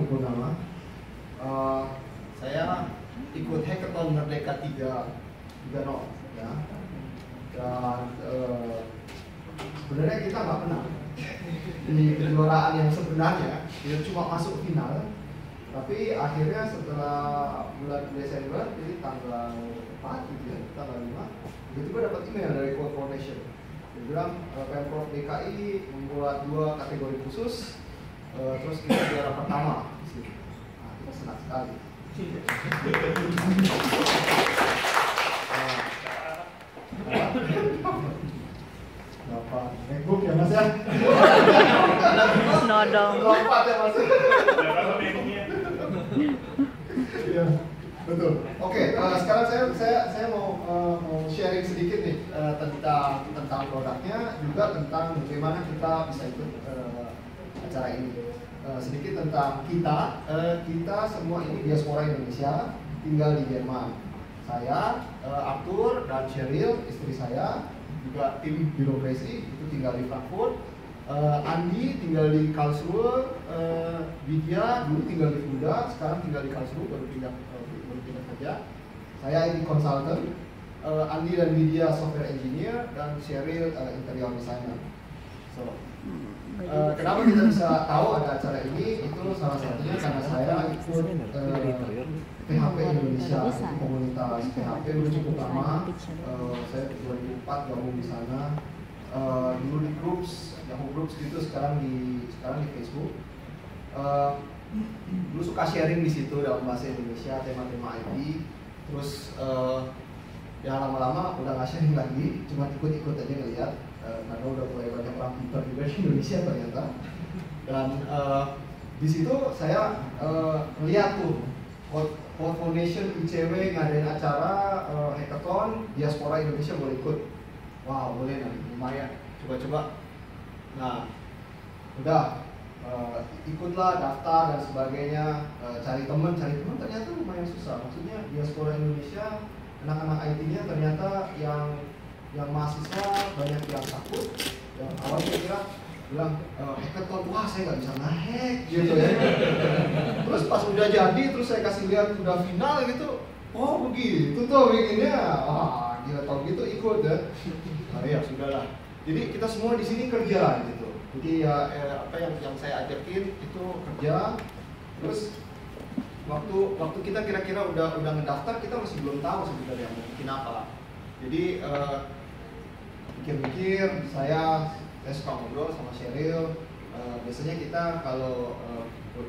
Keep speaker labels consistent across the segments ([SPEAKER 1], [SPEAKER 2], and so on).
[SPEAKER 1] Purnama. Saya ikut Hackathon Merdeka 3.0 ya. Dan sebenarnya kita nggak pernah di kejuaraan yang sebenarnya, dia cuma masuk final. Tapi akhirnya setelah bulan Desember, jadi tanggal 4 gitu ya, tanggal 5, tiba-tiba dapat email dari Code Foundation. Dia bilang Pemprov DKI membuat 2 kategori khusus, terus kita juara pertama di sini. Nah, kita senang sekali. Bapak, MacBook ya Mas ya?
[SPEAKER 2] Nodong.
[SPEAKER 1] Lompat ya Mas. Iya, betul. Oke, sekarang saya mau sharing sedikit nih tentang produknya, juga tentang bagaimana kita bisa ikut acara ini. Sedikit tentang kita semua ini diaspora Indonesia, tinggal di Jerman. Saya, Arthur dan Cheryl, istri saya, juga tim birokrasi itu tinggal di Frankfurt. Andi tinggal di Karlsruhe, Vidya dulu tinggal di Fulda, sekarang tinggal di Karlsruhe, baru pindah kerja. Saya IT consultant, Andi dan Vidya software engineer, dan Cheryl interior designer. So, kenapa kita bisa tahu ada acara ini? Itu salah satunya karena saya ikut PHP Indonesia, komunitas PHP dulu cukup lama. Saya 2004 gabung di sana. Dulu di groups, Yahoo Groups gitu, sekarang di Facebook. Dulu suka sharing di situ dalam bahasa Indonesia, tema-tema IT. Terus ya lama-lama udah nggak sharing lagi, cuma ikut-ikut aja ngeliat. Karena udah mulai banyak orang pintar juga di Indonesia ternyata. Dan di situ saya melihat tuh Code Foundation ICW ngadain acara hackathon, diaspora Indonesia boleh ikut. Wow, boleh nih, lumayan, coba-coba. Nah, udah ikutlah, daftar dan sebagainya, cari teman ternyata lumayan susah. Maksudnya diaspora Indonesia, anak-anak IT-nya ternyata yang mahasiswa banyak yang takut. Yang awalnya kira bilang hackathon, wah saya nggak bisa nge-hack gitu ya. Terus pas udah jadi, terus saya kasih lihat udah final gitu, oh begitu tuh bikinnya, wah gila tau gitu ikut ya. Nah ya sudahlah. Jadi kita semua di sini kerja gitu. Jadi ya apa yang saya ajakin itu kerja. Terus waktu kita kira-kira udah ngedaftar, kita masih belum tahu sebenarnya mau bikin apa. Jadi pikir-pikir, saya suka ngobrol sama Cheryl. Biasanya kita kalau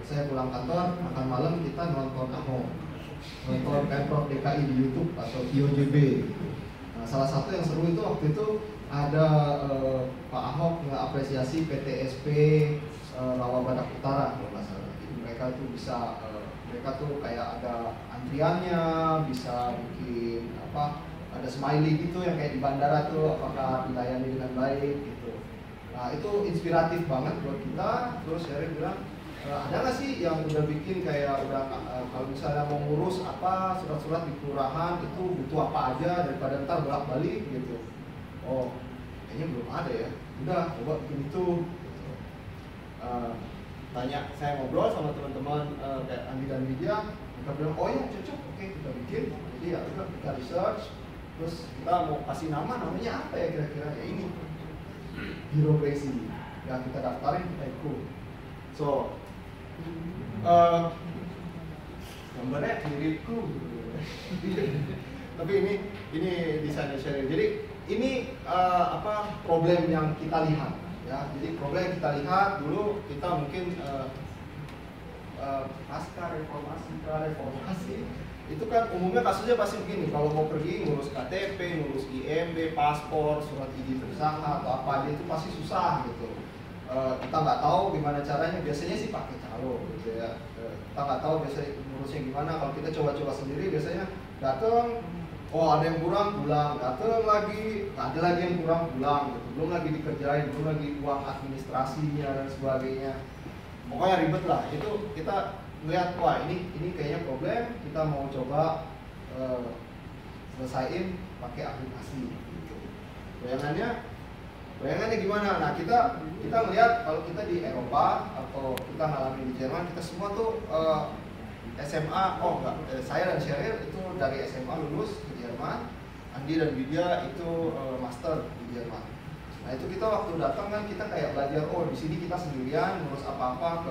[SPEAKER 1] saya pulang kantor makan malam kita nonton nonton Pemprov DKI di YouTube atau VOJB. Nah, salah satu yang seru itu waktu itu ada Pak Ahok mengapresiasi PTSP Rawa Badak Utara kalau nggak salah. Jadi mereka tuh bisa mereka tuh kayak ada antriannya, bisa bikin apa, ada smiley gitu yang kayak di bandara tuh, apakah dilayani dengan baik gitu. Nah itu inspiratif banget buat kita. Terus Sheryl bilang, ada nggak sih yang udah bikin kayak udah kalau misalnya mau ngurus apa surat-surat di kelurahan itu butuh apa aja daripada ntar bolak-balik gitu. Oh kayaknya belum ada ya. Udah coba bikin itu. Tanya, saya ngobrol sama teman-teman kayak Andi dan Vidya, mereka bilang oh ya cocok, oke kita bikin. Jadi ya udah kita research. Terus kita mau kasih namanya apa ya kira-kira, ya ini birokrasi. Ya kita daftarin, kita ikut. So gambarnya miripku. Tapi ini desainnya Sheryl. Jadi ini apa problem yang kita lihat. Ya, jadi problem yang kita lihat dulu kita mungkin pasca reformasi itu kan umumnya kasusnya pasti begini, kalau mau pergi ngurus KTP, ngurus IMB, paspor, surat izin usaha atau apa aja itu pasti susah gitu. Kita nggak tahu gimana caranya, biasanya sih pakai calo gitu ya. Kita nggak tahu biasanya ngurusnya gimana. Kalau kita coba-coba sendiri biasanya datang, oh ada yang kurang pulang, datang lagi, ada lagi yang kurang pulang gitu. Belum lagi dikerjain, belum lagi uang administrasinya dan sebagainya. Pokoknya ribet lah. Itu kita melihat, wah ini kayaknya problem, kita mau coba selesaiin pakai aplikasi gitu. Bayangannya Bayangannya gimana? Nah kita melihat kalau kita di Eropa atau kita ngalamin di Jerman, kita semua tuh SMA, saya dan Sheryl itu dari SMA lulus di Jerman, Andi dan Widya itu master di Jerman. Nah itu kita waktu datang kan kita kayak belajar, oh di sini kita sendirian ngurus apa-apa,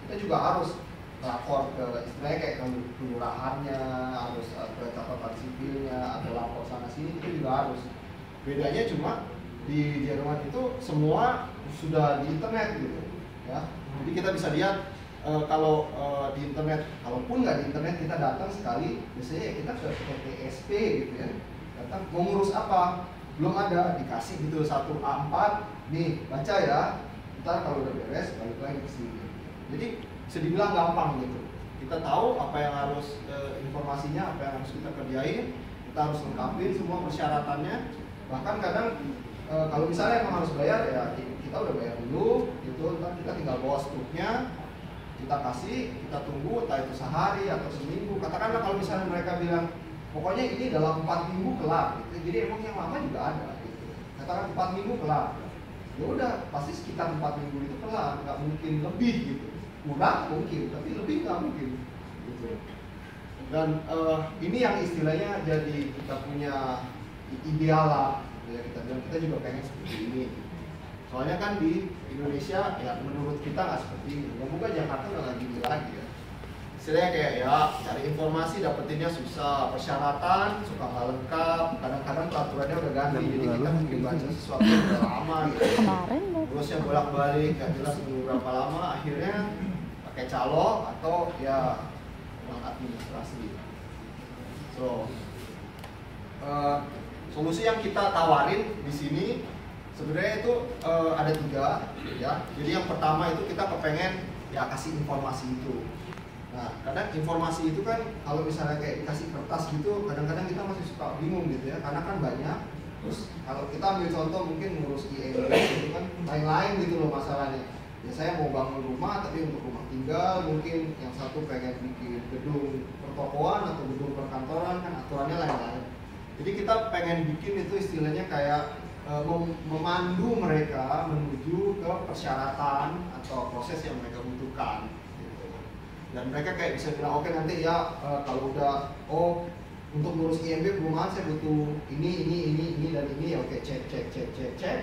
[SPEAKER 1] kita juga harus lapor ke istilahnya kayak kelurahannya, harus ke catatan sipilnya, atau lapor sana sini, itu juga harus. Bedanya cuma di Jerman itu semua sudah di internet gitu ya. Jadi kita bisa lihat kalau di internet, kalaupun nggak di internet kita datang sekali, biasanya ya kita ke PTSP gitu ya. Datang mau ngurus apa? Belum ada, dikasih gitu 1 A4, nih baca ya. Ntar kalau udah beres balik lagi ke sini. Jadi bisa dibilang gampang gitu. Kita tahu apa yang harus informasinya, apa yang harus kita kerjain, kita harus lengkapin semua persyaratannya. Bahkan kadang kalau misalnya emang harus bayar ya kita udah bayar dulu gitu, ntar kita tinggal bawa struknya, kita kasih, kita tunggu entah itu sehari atau seminggu. Katakanlah kalau misalnya mereka bilang pokoknya ini dalam 4 minggu kelar gitu. Jadi emang yang lama juga ada gitu. Katakan 4 minggu kelar, ya udah pasti sekitar 4 minggu itu kelar, nggak mungkin lebih gitu. Kurang mungkin, tapi lebih nggak mungkin gitu. Dan ini yang istilahnya jadi kita punya ideal lah ya, kita juga pengen seperti ini. Soalnya kan di Indonesia ya menurut kita nggak seperti ini. Semoga Jakarta nggak lagi ya. Istilahnya kayak ya cari informasi dapetinnya susah, persyaratan suka nggak lengkap, kadang-kadang peraturannya udah ganti, jadi kita mungkin baca sesuatu yang udah lama gitu. Terusnya bolak-balik nggak jelas nunggu berapa lama, akhirnya pakai calo atau ya uang administrasi. So solusi yang kita tawarin di sini sebenarnya itu ada 3 ya. Jadi yang pertama itu kita kepengen ya kasih informasi itu. Nah kadang informasi itu kan kalau misalnya kayak dikasih kertas gitu, kadang-kadang kita masih suka bingung gitu ya, karena kan banyak. Terus kalau kita ambil contoh mungkin ngurus IMB gitu kan lain-lain gitu loh masalahnya. Ya saya mau bangun rumah tapi untuk rumah tinggal, mungkin yang satu pengen bikin gedung pertokoan atau gedung perkantoran, kan aturannya lain-lain. Jadi kita pengen bikin itu istilahnya kayak memandu mereka menuju ke persyaratan atau proses yang mereka butuhkan gitu. Dan mereka kayak bisa bilang oke, nanti ya kalau udah untuk ngurus IMB perumahan saya butuh ini dan ini ya oke, cek.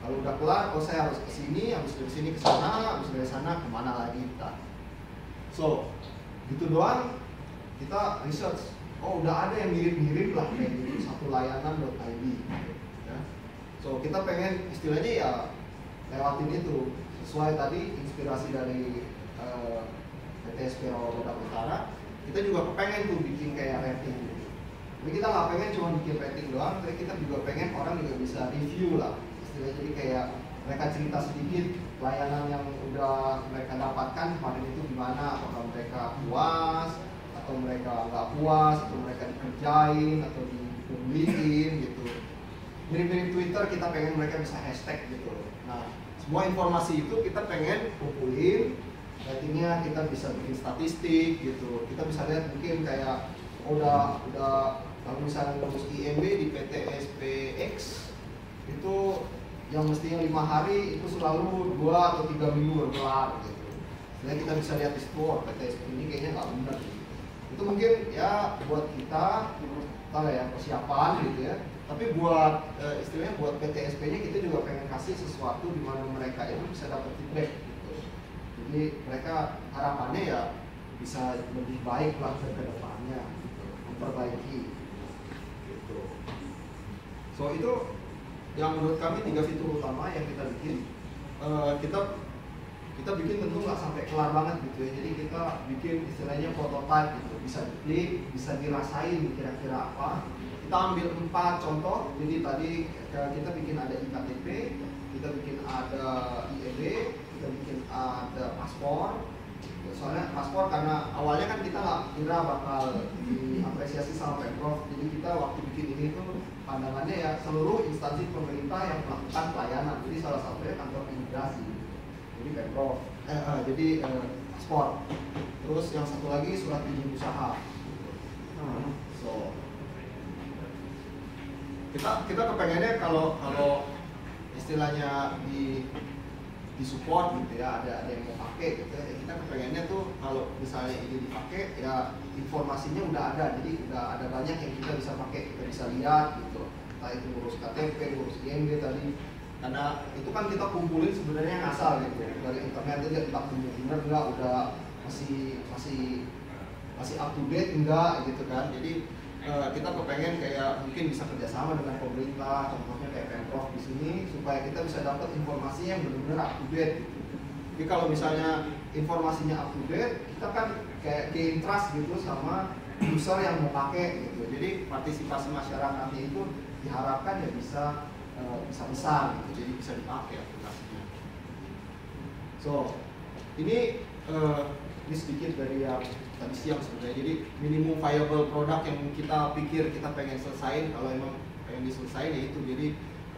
[SPEAKER 1] Kalau udah kelar, saya harus ke sini, habis dari sini ke sana, habis dari sana kemana lagi kita. So gitu doang kita research. Oh udah ada yang mirip-mirip lah kayak gitu, satu layanan.id ya. So kita pengen istilahnya ya lewatin itu sesuai tadi inspirasi dari PTSP Rawabadak Utara. Kita juga kepengen tuh bikin kayak rating gitu. Tapi kita nggak pengen cuma bikin rating doang, tapi kita juga pengen orang juga bisa review lah istilahnya. Jadi kayak mereka cerita sedikit layanan yang udah mereka dapatkan kemarin itu gimana, apakah mereka puas atau mereka nggak puas, atau mereka dikerjain atau dipublikin gitu. Mirip-mirip Twitter, kita pengen mereka bisa hashtag gitu. Nah semua informasi itu kita pengen kumpulin, ratingnya kita bisa bikin statistik gitu. Kita bisa lihat mungkin kayak udah kalau misalnya ngurus IMB di PTSPX itu yang mestinya 5 hari itu selalu 2 atau 3 minggu berkelar gitu. Jadi kita bisa lihat di store PTSP ini kayaknya nggak benar gitu. Itu mungkin ya buat kita ya persiapan gitu ya. Tapi buat istilahnya buat PTSP-nya kita juga pengen kasih sesuatu di mana mereka itu bisa dapat feedback gitu. Jadi mereka harapannya ya bisa lebih baik lah ke depannya gitu, memperbaiki gitu. So itu yang menurut kami 3 fitur utama yang kita bikin. Kita bikin tentu nggak sampai kelar banget gitu ya. Jadi kita bikin istilahnya prototype gitu, bisa diklik, bisa dirasain kira-kira apa. Kita ambil 4 contoh. Jadi tadi kita bikin ada IKTP, kita bikin ada IEB, kita bikin ada paspor. Soalnya paspor karena awalnya kan kita nggak kira bakal diapresiasi sama Pemprov. Jadi kita waktu bikin ini tuh pandangannya ya seluruh instansi pemerintah yang melakukan pelayanan. Jadi salah satunya kantor imigrasi. Jadi Pemprov, paspor. Terus yang satu lagi surat izin usaha. So kita kepengennya kalau istilahnya di support gitu ya, ada yang mau pakai gitu ya, kita kepengennya tuh kalau misalnya ini dipakai ya informasinya udah ada, jadi udah ada banyak yang kita bisa pakai, kita bisa lihat gitu, entah itu ngurus KTP, ngurus IMB tadi, karena itu kan kita kumpulin sebenarnya yang asal gitu dari internet aja, entah benar enggak, udah masih up to date enggak gitu kan. Jadi kita kepengen kayak mungkin bisa kerjasama dengan pemerintah, contohnya kayak Pemprov di sini, supaya kita bisa dapat informasi yang benar-benar up to date gitu. Jadi kalau misalnya informasinya up to date, kita kan kayak gain trust gitu sama user yang mau pakai gitu. Jadi partisipasi masyarakatnya itu diharapkan ya bisa besar gitu, jadi bisa dipakai aplikasinya. So ini sedikit dari yang tadi siang sebenarnya. Jadi minimum viable product yang kita pikir kita pengen selesain, kalau emang pengen diselesain ya itu. Jadi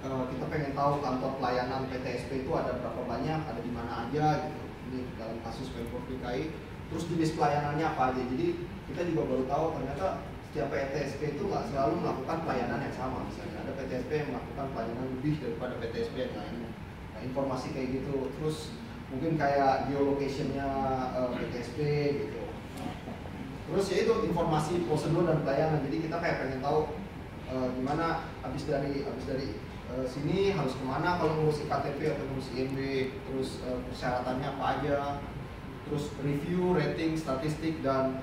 [SPEAKER 1] kita pengen tahu kantor pelayanan PTSP itu ada berapa banyak, ada di mana aja gitu. Ini dalam kasus Pemprov DKI. Terus jenis pelayanannya apa aja. Jadi kita juga baru tahu ternyata setiap PTSP itu nggak selalu melakukan pelayanan yang sama. Misalnya ada PTSP yang melakukan pelayanan lebih daripada PTSP yang lainnya. Nah, informasi kayak gitu. Terus mungkin kayak geolocation-nya PTSP gitu. Terus ya itu informasi prosedur dan pelayanan. Jadi kita kayak pengen tahu gimana habis dari sini harus kemana kalau ngurus KTP atau ngurus IMB, terus persyaratannya apa aja, terus review, rating, statistik, dan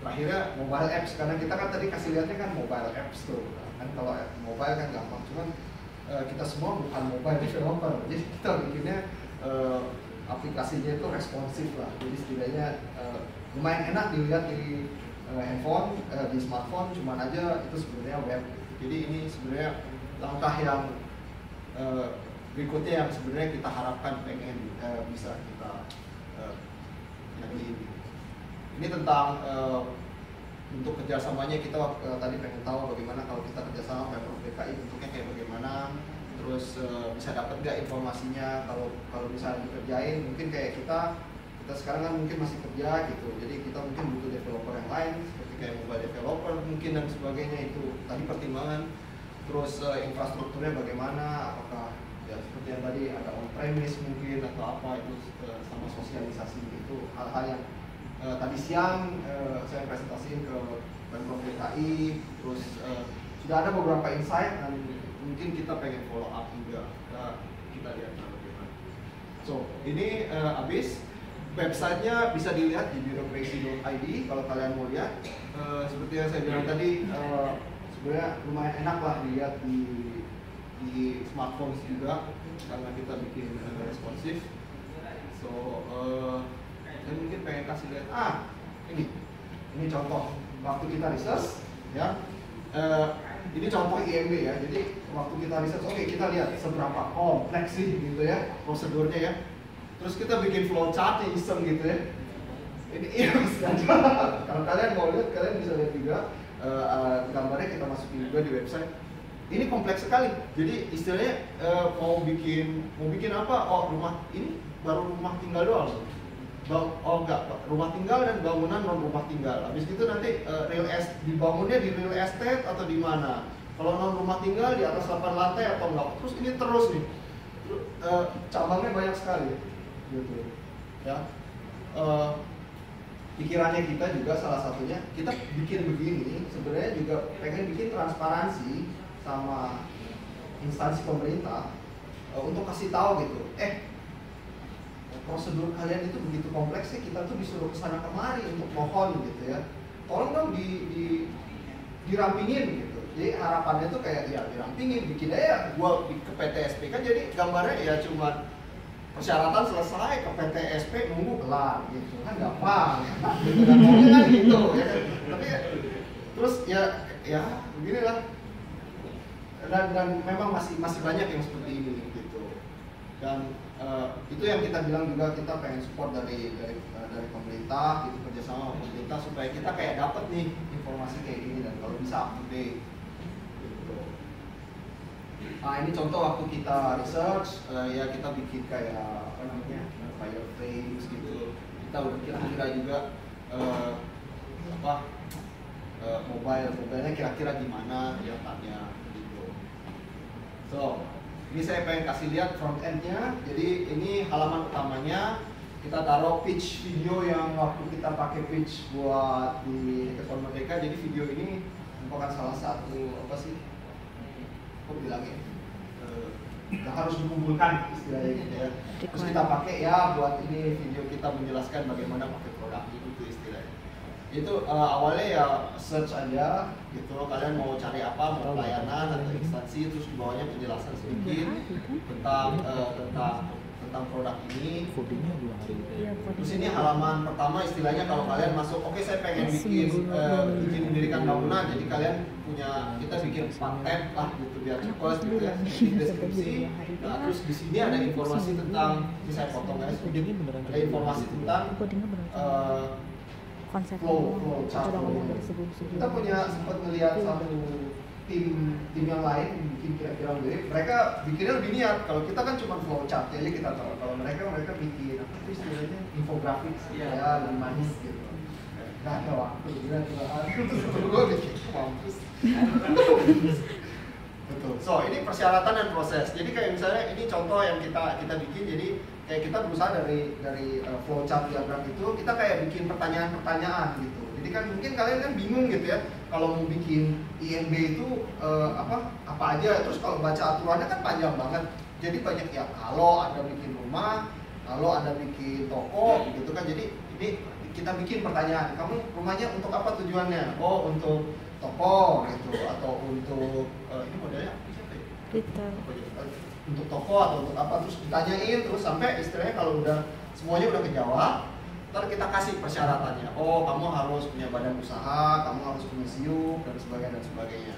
[SPEAKER 1] terakhirnya mobile apps, karena kita kan tadi kasih lihatnya kan mobile apps tuh kan, kalau mobile kan gampang, cuman kita semua bukan mobile developer, jadi kita bikinnya aplikasinya itu responsif lah, jadi setidaknya lumayan enak dilihat di handphone, di smartphone, cuman aja itu sebenarnya web. Jadi ini sebenarnya langkah yang berikutnya yang sebenarnya kita harapkan pengen bisa kita jadi ini tentang untuk kerjasamanya. Kita tadi pengen tahu bagaimana kalau kita kerjasama Pemprov DKI bentuknya kayak bagaimana, terus bisa dapat nggak informasinya kalau misalnya dikerjain, mungkin kayak kita sekarang kan mungkin masih kerja gitu, jadi kita mungkin butuh developer yang lain seperti kayak mobile developer mungkin dan sebagainya, itu tadi pertimbangan. Terus infrastrukturnya bagaimana, apakah ya seperti yang tadi ada on premise mungkin atau apa, itu sama sosialisasi, itu hal-hal yang tadi siang saya presentasiin ke Pemprov DKI. Terus sudah ada beberapa insight dan mungkin kita pengen follow up juga, kita lihat bagaimana. So ini habis. Websitenya bisa dilihat di birokrasi.id kalau kalian mau lihat. Seperti yang saya bilang tadi, sebenarnya lumayan enak lah dilihat di smartphone juga karena kita bikin responsif. So saya mungkin pengen kasih lihat ini contoh waktu kita research ya. Ini contoh IMB ya. Jadi waktu kita research, oke, kita lihat seberapa kompleks sih gitu ya prosedurnya ya. Terus kita bikin flowchart iseng gitu ya. Ini sengaja. Kalau kalian mau lihat, kalian bisa lihat juga gambarnya kita masukin juga di website. Ini kompleks sekali. Jadi istilahnya mau bikin apa? Oh, rumah ini baru rumah tinggal doang. Oh enggak, rumah tinggal dan bangunan non rumah tinggal. Habis itu nanti dibangunnya di real estate atau di mana? Kalau non rumah tinggal di atas 8 lantai atau enggak? Terus ini terus nih. Cabangnya banyak sekali. Gitu ya. Pikirannya kita juga salah satunya kita bikin begini sebenarnya juga pengen bikin transparansi sama instansi pemerintah untuk kasih tahu gitu, prosedur kalian itu begitu kompleks sih, kita tuh disuruh kesana kemari untuk mohon gitu ya, tolong dong dirampingin gitu. Jadi harapannya tuh kayak ya dirampingin, bikin aja gua ke PTSP kan, jadi gambarnya ya cuma persyaratan selesai, ke PTSP nunggu kelar gitu kan, gampang gitu kan, maunya kan gitu ya kan. Tapi ya, terus ya beginilah, dan memang masih banyak yang seperti ini gitu. Dan itu yang kita bilang juga, kita pengen support dari pemerintah gitu, kerjasama sama pemerintah supaya kita kayak dapat nih informasi kayak gini dan kalau bisa up to date gitu. Nah ini contoh waktu kita research, ya kita bikin kayak apa namanya wireframes gitu. Kita udah kira-kira juga mobilenya kira-kira gimana kelihatannya gitu. So Ini saya pengen kasih lihat front end-nya. Jadi ini halaman utamanya. Kita taruh pitch video yang waktu kita pakai pitch buat di Hackathon Merdeka. Jadi video ini merupakan salah satu apa sih? Aku bilangnya yang harus dikumpulkan istilahnya gitu ya. Terus kita pakai ya buat ini video kita menjelaskan bagaimana pakai produk itu istilahnya. Itu awalnya ya search aja gitu, kalian mau cari apa, mau pelayanan atau instansi, terus di bawahnya penjelasan sedikit tentang produk ini. Terus ini halaman pertama istilahnya kalau kalian masuk, oke saya pengen bikin mendirikan bangunan, jadi kalian punya, kita bikin 4 tab lah gitu biar cepat gitu ya, deskripsi. Nah terus di sini ada informasi tentang, ini saya potong guys, ada informasi tentang flow chart. Kita punya sempat melihat satu tim yang lain bikin kira-kira mirip. Mereka bikinnya lebih niat. Kalau kita kan cuma flow chart aja kita tahu. Kalau mereka bikin apa sih istilahnya, infografik ya lebih manis gitu. Gak ada waktu gila gue bikin mampus. Betul. So ini persyaratan dan proses. Jadi kayak misalnya ini contoh yang kita bikin. Jadi kayak kita berusaha dari flowchart diagram itu kita kayak bikin pertanyaan-pertanyaan gitu. Jadi kan mungkin kalian kan bingung gitu ya kalau mau bikin IMB itu apa aja. Terus kalau baca aturannya kan panjang banget. Jadi banyak ya, kalau ada bikin rumah, kalau ada bikin toko gitu kan. Jadi ini kita bikin pertanyaan. Kamu rumahnya untuk apa tujuannya? Oh untuk toko gitu atau untuk ini modelnya apa ya? Untuk toko atau untuk apa, terus ditanyain terus sampai istilahnya kalau udah semuanya udah kejawab, ntar kita kasih persyaratannya. Oh kamu harus punya badan usaha, kamu harus punya SIUP dan sebagainya.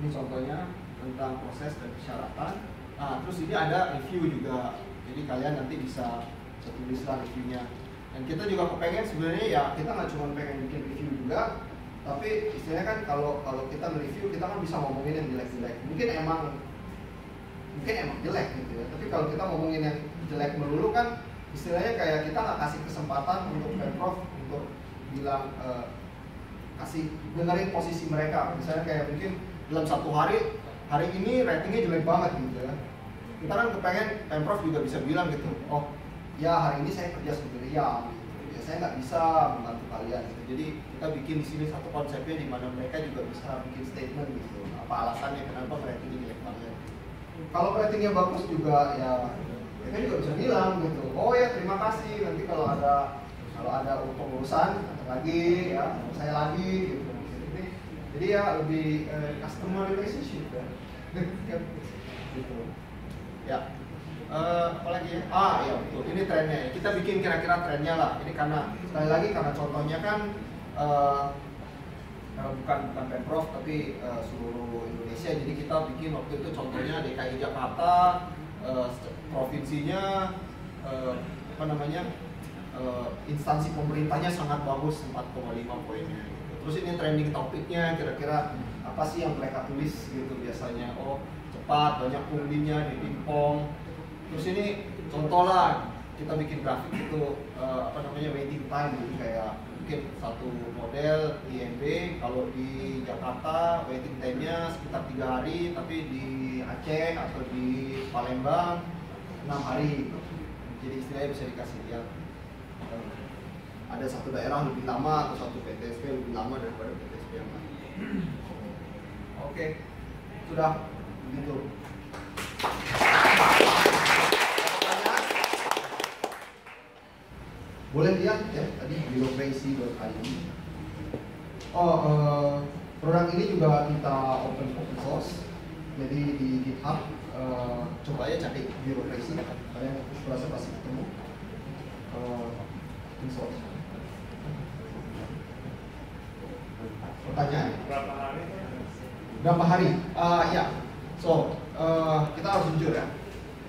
[SPEAKER 1] Ini contohnya tentang proses dan persyaratan. Nah terus ini ada review juga, jadi kalian nanti bisa tulislah reviewnya. Dan kita juga kepengen sebenarnya ya kita nggak cuma pengen bikin review juga, tapi istilahnya kan kalau kita nge-review kita kan bisa ngomongin yang jelek-jelek. Mungkin emang jelek gitu ya. Tapi kalau kita ngomongin yang jelek melulu kan istilahnya kayak kita nggak kasih kesempatan untuk Pemprov untuk bilang kasih dengerin posisi mereka. Misalnya kayak mungkin dalam satu hari ini ratingnya jelek banget gitu ya. Kita kan kepengen Pemprov juga bisa bilang gitu. Oh ya hari ini saya kerja sendirian gitu. Ya saya nggak bisa membantu kalian gitu. Jadi kita bikin di sini satu konsepnya di mana mereka juga bisa bikin statement gitu. Apa alasannya kenapa ratingnya jelek banget. Kalau ratingnya bagus juga ya mereka juga bisa bilang gitu. Oh ya terima kasih, nanti kalau ada pengurusan lagi ya saya lagi gitu. Jadi ya lebih customer relationship ya. Gitu. Ya. Apalagi ya? Ya betul. Ini trennya. Kita bikin kira-kira trennya lah. Ini karena sekali lagi karena contohnya kan bukan Pemprov tapi seluruh Indonesia. Jadi kita bikin waktu itu contohnya DKI Jakarta, provinsinya instansi pemerintahnya sangat bagus 4,5 poinnya. Terus ini trending topiknya kira-kira apa sih yang mereka tulis gitu biasanya. Oh cepat, banyak punglinya, ditimpong. Terus ini contoh lah kita bikin grafik itu waiting time gitu kayak mungkin satu model IMB kalau di Jakarta waiting time-nya sekitar 3 hari, tapi di Aceh atau di Palembang 6 hari. Jadi istilahnya bisa dikasih lihat ada satu daerah lebih lama atau satu PTSP lebih lama daripada PTSP yang lain. Oke, sudah begitu. Boleh lihat ya tadi birokrasi.id. Produk ini juga kita open source. Jadi di GitHub coba aja cari birokrasi, kalian merasa pasti ketemu. Open source. Pertanyaan? Berapa hari? Ya. So kita harus jujur ya.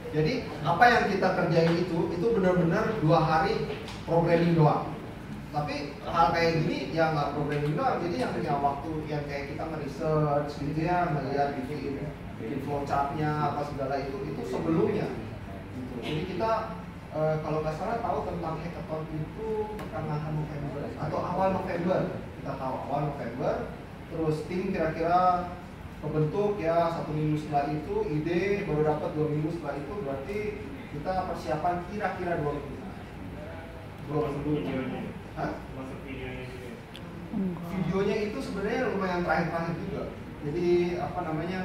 [SPEAKER 1] Jadi apa yang kita kerjain itu benar-benar 2 hari programming doang. Tapi hal kayak gini ya nggak programming doang. Jadi yang punya waktu yang kayak kita nge-research gitu ya, melihat bikin flowchartnya apa segala itu sebelumnya. Gitu. Jadi kita kalau nggak salah tahu tentang hackathon itu pertengahan November atau awal November. Kita tahu awal November. Terus tim kira-kira kebentuk ya 1 minggu setelah itu, ide baru dapat 2 minggu setelah itu, berarti kita persiapan kira-kira 2 minggu.
[SPEAKER 2] Masuk videonya juga.
[SPEAKER 1] Videonya itu sebenarnya lumayan terakhir-terakhir juga. Jadi apa namanya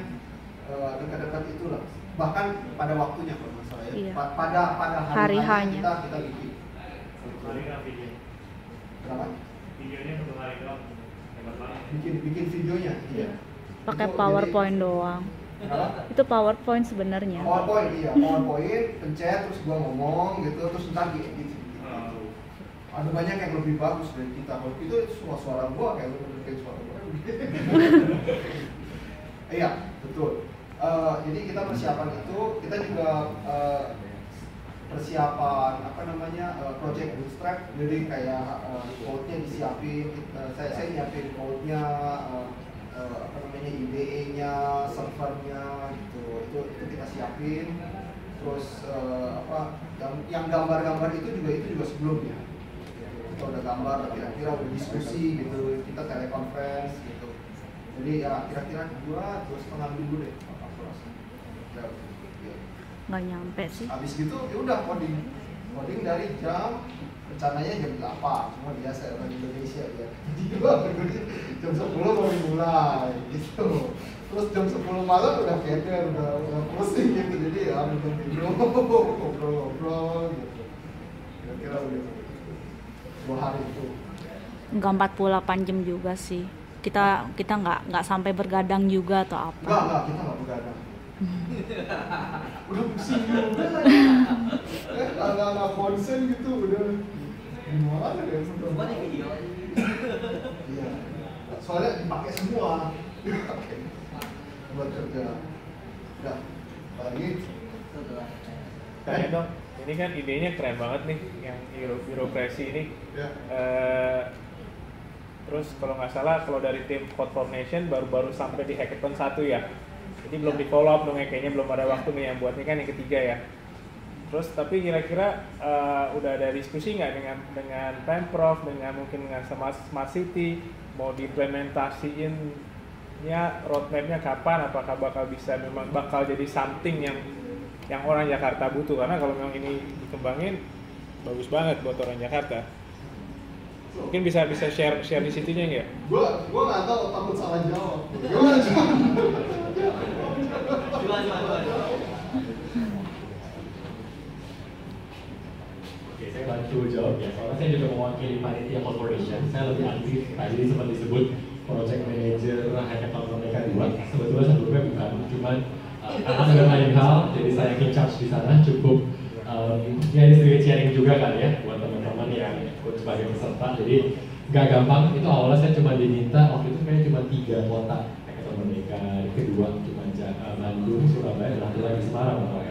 [SPEAKER 1] dekat-dekat itulah. Bahkan pada waktunya kalau nggak salah ya.
[SPEAKER 3] Iya.
[SPEAKER 1] Pada hari
[SPEAKER 3] Hari-harinya.
[SPEAKER 1] kita bikin.
[SPEAKER 2] Hari kan video.
[SPEAKER 1] Kenapa?
[SPEAKER 2] Videonya 1 hari doang. Hebat banget.
[SPEAKER 1] Bikin videonya. Iya.
[SPEAKER 3] Pakai
[SPEAKER 1] Itu
[SPEAKER 3] PowerPoint
[SPEAKER 1] jadi-
[SPEAKER 3] doang.
[SPEAKER 1] Kenapa?
[SPEAKER 3] Itu PowerPoint sebenarnya.
[SPEAKER 1] PowerPoint, iya, PowerPoint, pencet, terus gua ngomong gitu, terus ntar diedit gitu. Ada banyak yang lebih bagus dari kita. Kalau itu suara gua kayak lu kayak suara gua. Iya, betul. Jadi kita persiapan itu, kita juga persiapan apa namanya project bootstrap. Jadi kayak code-nya disiapin, saya nyiapin code-nya, apa namanya IDE-nya, servernya gitu. Itu kita siapin. Terus apa yang gambar-gambar itu juga sebelumnya. Kita udah gambar, kira-kira udah diskusi gitu, kita teleconference gitu. Jadi ya kira-kira 2,5 minggu deh aku rasa. Ya.
[SPEAKER 3] Nggak nyampe sih.
[SPEAKER 1] Habis gitu ya udah coding dari jam rencananya jam 8, cuma biasa orang Indonesia ya. Jadi jam 10 baru mulai gitu. Terus jam 10 malam udah keder, udah pusing gitu. Jadi ya minum ngobrol gitu. Kira-kira udah 2 hari itu.
[SPEAKER 3] Nggak 48 jam juga sih. Kita nggak sampai bergadang juga atau apa.
[SPEAKER 1] Enggak, kita nggak begadang. Udah pusing juga. Nggak konsen gitu, udah gimana ya?
[SPEAKER 4] Cuma di video.
[SPEAKER 1] Iya. Soalnya dipakai semua. Buat kerja. Udah. Lagi.
[SPEAKER 2] Tanya dong, ini kan idenya keren banget nih, yang birokrasi ini.
[SPEAKER 1] Ya.
[SPEAKER 2] Terus kalau nggak salah, kalau dari tim Code Formation baru sampai di hackathon 1 ya. Jadi belum di follow up dong ya, kayaknya belum ada waktu nih yang buat ini kan yang ketiga ya. Terus tapi kira-kira udah ada diskusi nggak dengan Pemprov, mungkin dengan Smart City, mau diimplementasiinnya roadmapnya kapan? Apakah bakal jadi something yang orang Jakarta butuh? Karena kalau memang ini dikembangin bagus banget buat orang Jakarta. Mungkin bisa share di situnya nggak?
[SPEAKER 1] Gua nggak tahu, takut salah jawab. Gimana
[SPEAKER 4] Coba.
[SPEAKER 5] Oke, saya bantu jawab ya. Soalnya saya juga mewakili panitia corporation. Saya lebih aktif. Tadi sempat disebut project manager hackathon Merdeka 2. Sebetulnya sebelumnya bukan, cuman karena ada lain hal, jadi saya in charge di sana cukup. Ya ini sedikit sharing juga kali ya buat teman-teman yang ikut sebagai peserta. Jadi nggak gampang. Itu awalnya saya cuma diminta waktu itu kayaknya cuma 3 kota hackathon Merdeka. Kedua cuma Bandung, Surabaya, dan satu lagi Semarang lah.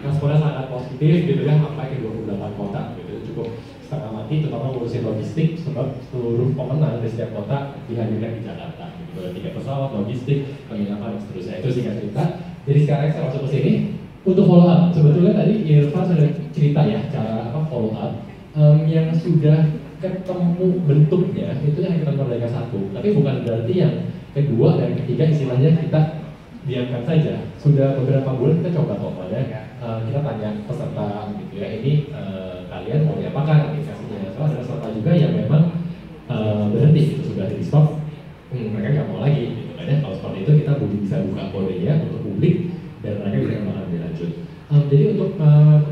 [SPEAKER 5] Responnya sangat positif gitu ya, sampai ke 28 kota gitu. Cukup setengah mati, terutama ngurusin logistik sebab seluruh pemenang dari setiap kota dihadirkan di Jakarta. Gitu. Ada 3 pesawat, logistik, penginapan dan seterusnya. Itu singkat cerita. Jadi sekarang saya masuk ke sini. Untuk follow up, sebetulnya tadi Irfan sudah cerita ya cara follow up yang sudah ketemu bentuknya itu yang kita Merdeka 1, tapi bukan berarti yang kedua dan ketiga istilahnya kita diamkan saja. Sudah beberapa bulan kita coba ya, kita tanya peserta gitu ya, ini kalian mau diapakan aplikasinya? So ada peserta juga yang memang berhenti gitu, sudah di stop, mereka nggak mau lagi gitu kan ya. Kalau seperti itu kita bisa buka kodenya untuk publik dan mereka bisa kembali lanjut. Jadi untuk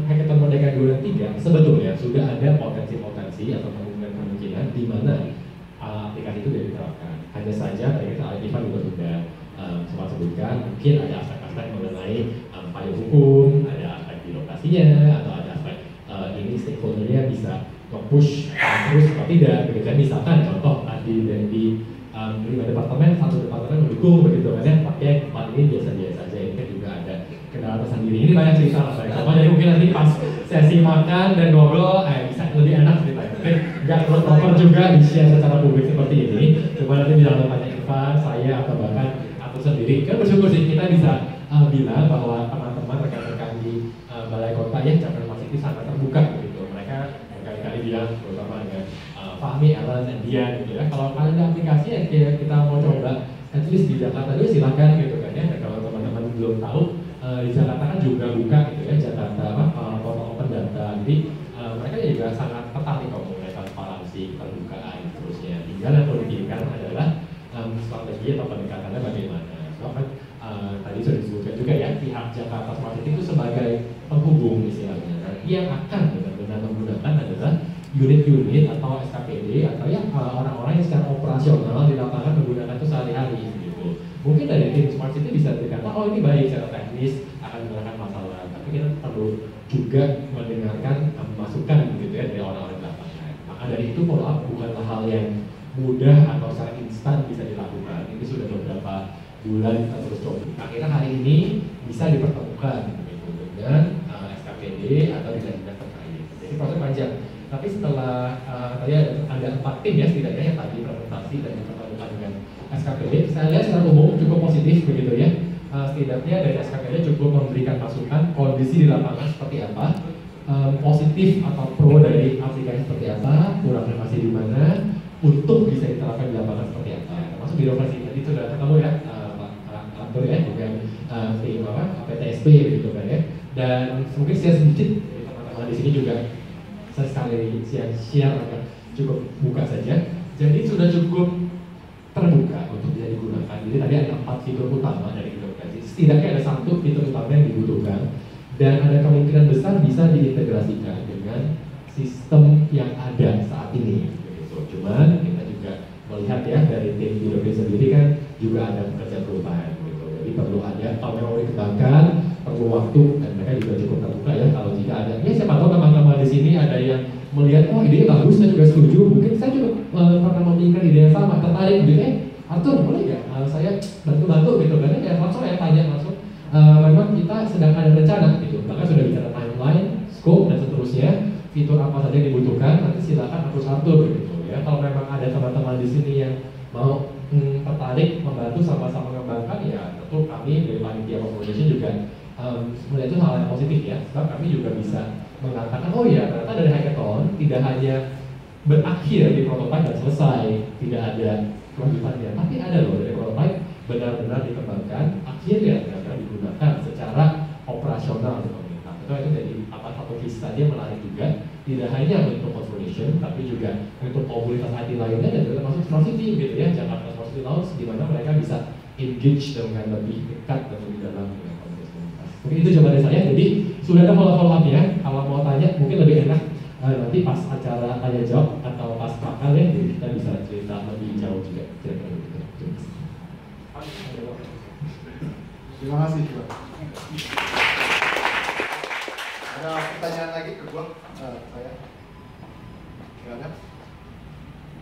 [SPEAKER 5] hackathon Merdeka 2 dan 3 sebetulnya sudah ada potensi-potensi atau kemungkinan di mana aplikasi itu diterapkan. Hanya saja tadi kita Ivan juga sudah sempat sebutkan, mungkin ada aspek-aspek mengenai payung hukum, ada aspek birokrasinya, atau ada aspek ini stakeholder-nya bisa nge-push terus atau tidak. Begitu. Misalkan contoh di 5 departemen, 1 departemen mendukung begitu kan ya, pakai tempat ini biasa-biasa saja. Ini kan juga ada kendala tersendiri. Ini banyak cerita lah saya. Jadi mungkin nanti pas sesi makan dan ngobrol, bisa lebih enak ceritanya. Mungkin nggak perlu proper juga di-share secara publik seperti ini. Cuma nanti bisa tanya Irfan, saya atau bahkan aku sendiri. Kan bersyukur sih kita bisa bilang bahwa teman-teman rekan-rekan di balai kota ya Jakarta Masih itu sangat terbuka begitu. Mereka berkali-kali bilang terutama dengan Fahmi, Alan, dan Dian gitu ya. Kalau kalian ada aplikasi ya kita mau coba at least di Jakarta dulu silakan gitu kan ya. Dan kalau teman-teman belum tahu, di Jakarta kan juga buka gitu ya, Jakarta portal open data. Jadi mereka juga sangat tertarik kalau mengenai transparansi, terbukaan, terusnya. Tinggal yang perlu dipikirkan adalah strategi atau pendekatannya bagaimana. So, kan tadi sudah disebutkan juga ya, pihak Jakarta Smart City itu sebagai penghubung istilahnya. Nah, yang akan benar-benar menggunakan adalah unit-unit atau SKPD atau ya orang-orang yang secara operasional di lapangan menggunakan itu sehari-hari gitu. Mungkin dari tim Smart City bisa dikatakan, oh ini baik secara teknis akan menggunakan masalah, tapi kita perlu juga mendengarkan masukan gitu ya dari orang-orang di lapangan. Maka dari itu follow up bukanlah hal yang mudah atau secara instan bisa dilakukan. Ini sudah beberapa bulan kita terus coba. Akhirnya hari ini bisa dipertemukan gitu, dengan SKPD atau dinas terkait. Jadi proses panjang. Tapi setelah tadi ada 4 tim ya setidaknya yang tadi presentasi dan dipertemukan dengan SKPD, saya lihat secara umum cukup positif begitu ya. Setidaknya dari SKPD cukup memberikan masukan kondisi di lapangan seperti apa, positif atau pro dari aplikasi seperti apa, kurangnya masih di mana, untuk bisa diterapkan di lapangan seperti apa. Termasuk birokrasi tadi sudah ketemu ya, Pak Kantor ya, dengan tim PTSP gitu kan ya. Dan mungkin saya sedikit teman-teman di sini juga saya sekali share agak cukup buka saja. Jadi sudah cukup terbuka untuk bisa digunakan. Jadi tadi ada 4 fitur utama dari birokrasi. Setidaknya ada 1 fitur utama yang dibutuhkan dan ada kemungkinan besar bisa diintegrasikan dengan sistem yang ada saat ini. Cuman kita juga melihat ya dari tim birokrasi sendiri kan juga ada pekerjaan perubahan gitu. Jadi perlu ada, kalau memang mau dikembangkan, perlu waktu dan mereka juga cukup terbuka ya kalau jika ada. Ya siapa tahu teman-teman di sini ada yang melihat, oh ide bagus, saya juga setuju. Mungkin saya juga pernah memikirkan ide yang sama, tertarik gitu Arthur boleh nggak saya bantu-bantu gitu kan ya, langsung ya tanya langsung. Memang kita sedang ada rencana gitu, bahkan sudah bicara timeline, scope dan seterusnya, fitur apa saja yang dibutuhkan, nanti silakan approach Arthur gitu ya. Kalau memang ada teman-teman di sini yang mau tertarik membantu sama-sama mengembangkan ya, tentu kami dari Panitia Foundation juga melihat itu hal yang positif ya, sebab kami juga bisa mengatakan, oh ya ternyata dari hackathon tidak hanya berakhir di prototype dan selesai, tidak ada kelanjutannya, tapi ada loh dari prototype benar-benar dikembangkan, akhirnya benar-benar digunakan secara operasional di pemerintah. Itu jadi satu case tadi yang menarik juga, tidak hanya untuk consolidation, tapi juga untuk komunitas IT lainnya dan juga termasuk Smart City gitu ya, Jakarta Smart City Launch, di mana mereka bisa engage dengan lebih dekat dan lebih dalam dengan komunitas. Mungkin itu jawaban dari saya. Jadi sudah ada follow up ya. Kalau mau tanya mungkin lebih enak nanti pas acara tanya jawab atau pas pakal ya, jadi kita bisa cerita lebih jauh juga.
[SPEAKER 1] Terima kasih Pak. Ada pertanyaan lagi ke gua? Saya? Gak ada?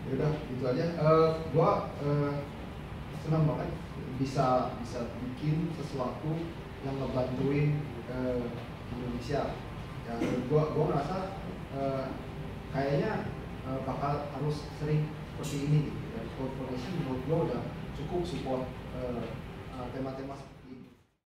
[SPEAKER 1] Yaudah, itu aja. Gua senang banget bisa bikin sesuatu yang ngebantuin Indonesia. Ya, gua merasa kayaknya bakal harus sering seperti ini gitu. Dan Code Foundation menurut gua udah cukup support tema-tema